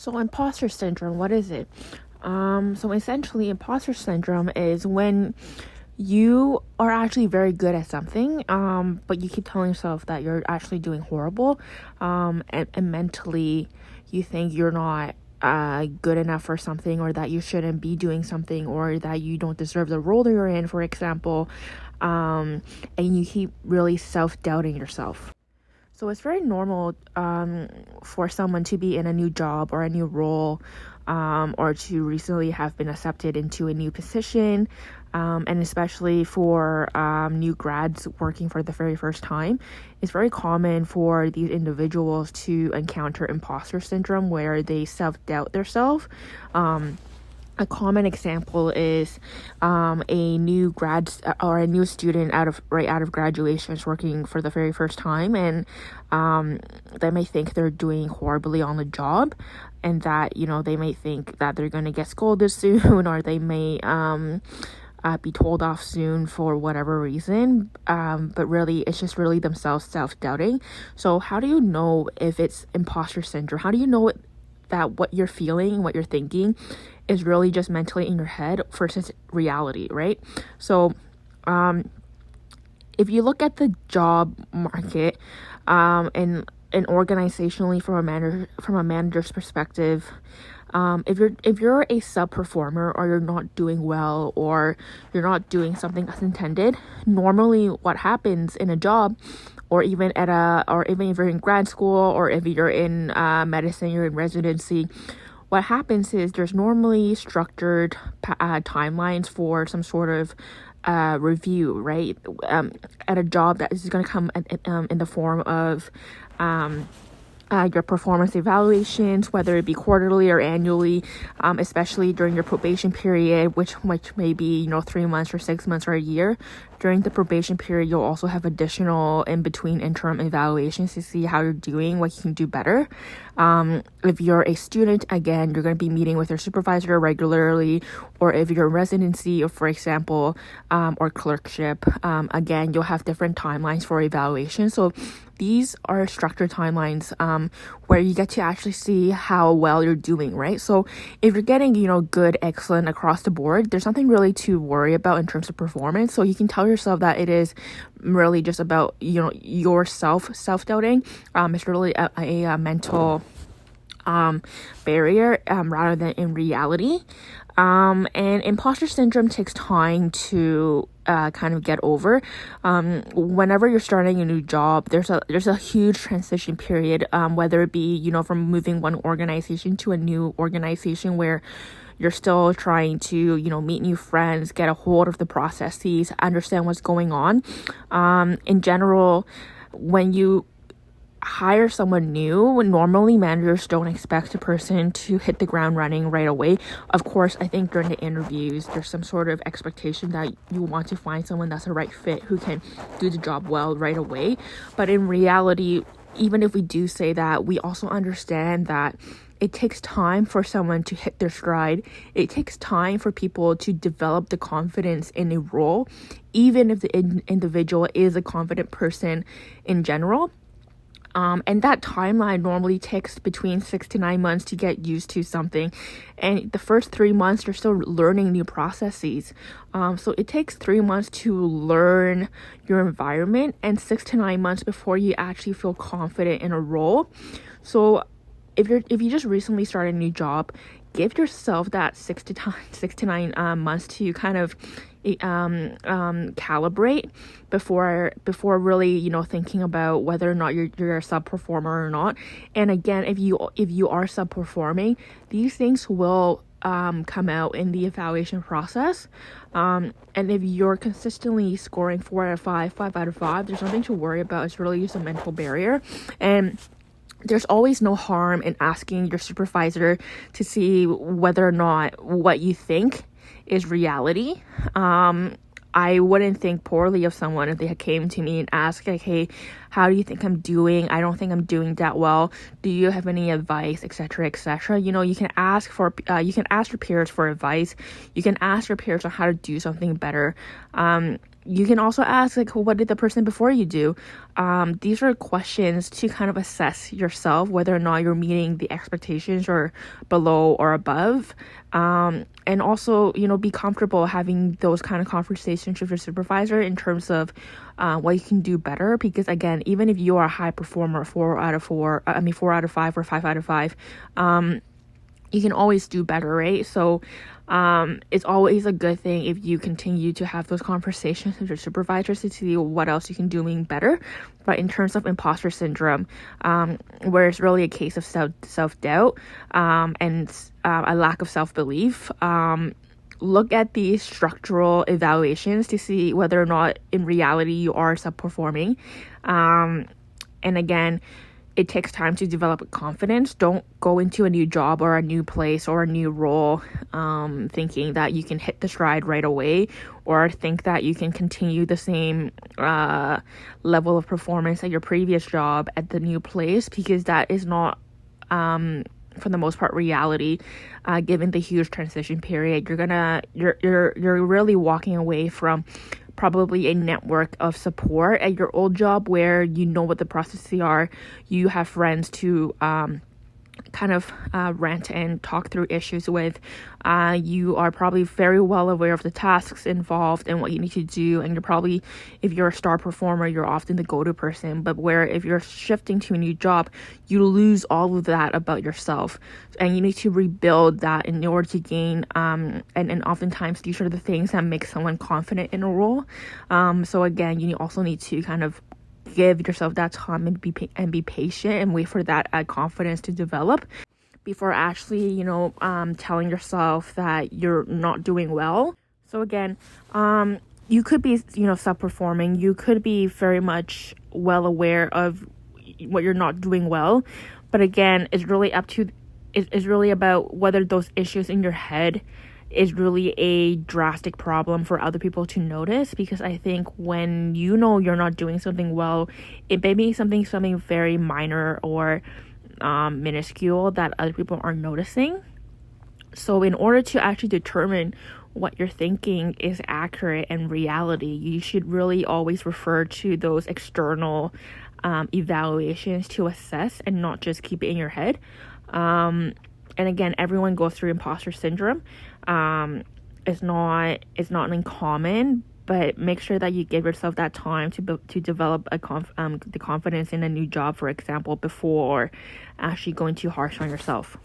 So imposter syndrome, what is it? So essentially, imposter syndrome is when you are actually very good at something, but you keep telling yourself that you're actually doing horrible, and mentally you think you're not good enough for something, or that you shouldn't be doing something, or that you don't deserve the role that you're in, for example, and you keep really self-doubting yourself. So it's very normal for someone to be in a new job or a new role, or to recently have been accepted into a new position, and especially for new grads working for the very first time. It's very common for these individuals to encounter imposter syndrome, where they self-doubt themselves. A common example is a new grad or a new student out of graduation is working for the very first time, and they may think they're doing horribly on the job, and that they may think that they're going to get scolded soon, or they may be told off soon for whatever reason, but really it's just really themselves self-doubting. So how do you know if it's imposter syndrome? How do you know that what you're feeling, what you're thinking is really just mentally in your head versus reality, right? So if you look at the job market, and organizationally from a manager's perspective, if you're a sub performer, or you're not doing well, or you're not doing something as intended, normally what happens in a job, or even if you're in grad school, or if you're in medicine, you're in residency, what happens is there's normally structured timelines for some sort of review, right? At a job that is going to come in the form of your performance evaluations, whether it be quarterly or annually, especially during your probation period, which may be 3 months or 6 months or a year. During the probation period, you'll also have additional in between interim evaluations to see how you're doing, what you can do better. If you're a student, again, you're going to be meeting with your supervisor regularly, or if you're in residency, or for example, or clerkship, again, you'll have different timelines for evaluation. So these are structured timelines where you get to actually see how well you're doing, right? So if you're getting, good, excellent across the board, there's nothing really to worry about in terms of performance. So you can tell yourself that it is really just about, your self-doubting. It's really a mental barrier rather than in reality. And imposter syndrome takes time to kind of get over. Whenever you're starting a new job, there's a huge transition period, whether it be from moving one organization to a new organization, where you're still trying to meet new friends, get a hold of the processes, understand what's going on. In general, when you hire someone new, normally managers don't expect a person to hit the ground running right away. Of course, I think during the interviews, there's some sort of expectation that you want to find someone that's a right fit, who can do the job well right away. But in reality, even if we do say that, we also understand that it takes time for someone to hit their stride. It takes time for people to develop the confidence in a role, even if the individual is a confident person in general. And that timeline normally takes between 6 to 9 months to get used to something. And the first 3 months, you're still learning new processes. So it takes 3 months to learn your environment, and 6 to 9 months before you actually feel confident in a role. So if you just recently started a new job, give yourself that 6 to 9 months to kind of calibrate before really thinking about whether or not you're a sub performer or not. And again, if you are sub performing, these things will come out in the evaluation process, and if you're consistently scoring 4 out of 5 out of 5, there's nothing to worry about. It's really just a mental barrier. And there's always no harm in asking your supervisor to see whether or not what you think is reality. I wouldn't think poorly of someone if they came to me and asked, like, hey, how do you think I'm doing? I don't think I'm doing that well. Do you have any advice, etc., etc.? You can ask your peers for advice. You can ask your peers on how to do something better. you can also ask, like, what did the person before you do? These are questions to kind of assess yourself, whether or not you're meeting the expectations or below or above. And also, be comfortable having those kind of conversations with your supervisor in terms of what you can do better. Because again, even if you are a high performer, 4 out of 5 or 5 out of 5, you can always do better, right? So it's always a good thing if you continue to have those conversations with your supervisors to see what else you can doing better. But in terms of imposter syndrome, where it's really a case of self-doubt and a lack of self-belief, look at these structural evaluations to see whether or not in reality you are subperforming. And again, it takes time to develop confidence. Don't go into a new job or a new place or a new role thinking that you can hit the stride right away, or think that you can continue the same level of performance at your previous job at the new place, because that is not for the most part reality. Given the huge transition period, you're really walking away from probably a network of support at your old job where you know what the processes are. You have friends to kind of rant and talk through issues with. You are probably very well aware of the tasks involved and what you need to do, and you're probably, if you're a star performer, you're often the go-to person. But where if you're shifting to a new job, you lose all of that about yourself, and you need to rebuild that in order to gain and oftentimes these are the things that make someone confident in a role. So again, you also need to kind of give yourself that time and be patient and wait for that confidence to develop before actually telling yourself that you're not doing well. So again, you could be subperforming, you could be very much well aware of what you're not doing well, but again, it's really about whether those issues in your head is really a drastic problem for other people to notice. Because I think when you're not doing something well, it may be something very minor or minuscule that other people are noticing. So in order to actually determine what you're thinking is accurate and reality, you should really always refer to those external evaluations to assess and not just keep it in your head. And again, everyone goes through imposter syndrome. It's not uncommon, but make sure that you give yourself that time to develop the confidence in a new job, for example, before actually going too harsh on yourself.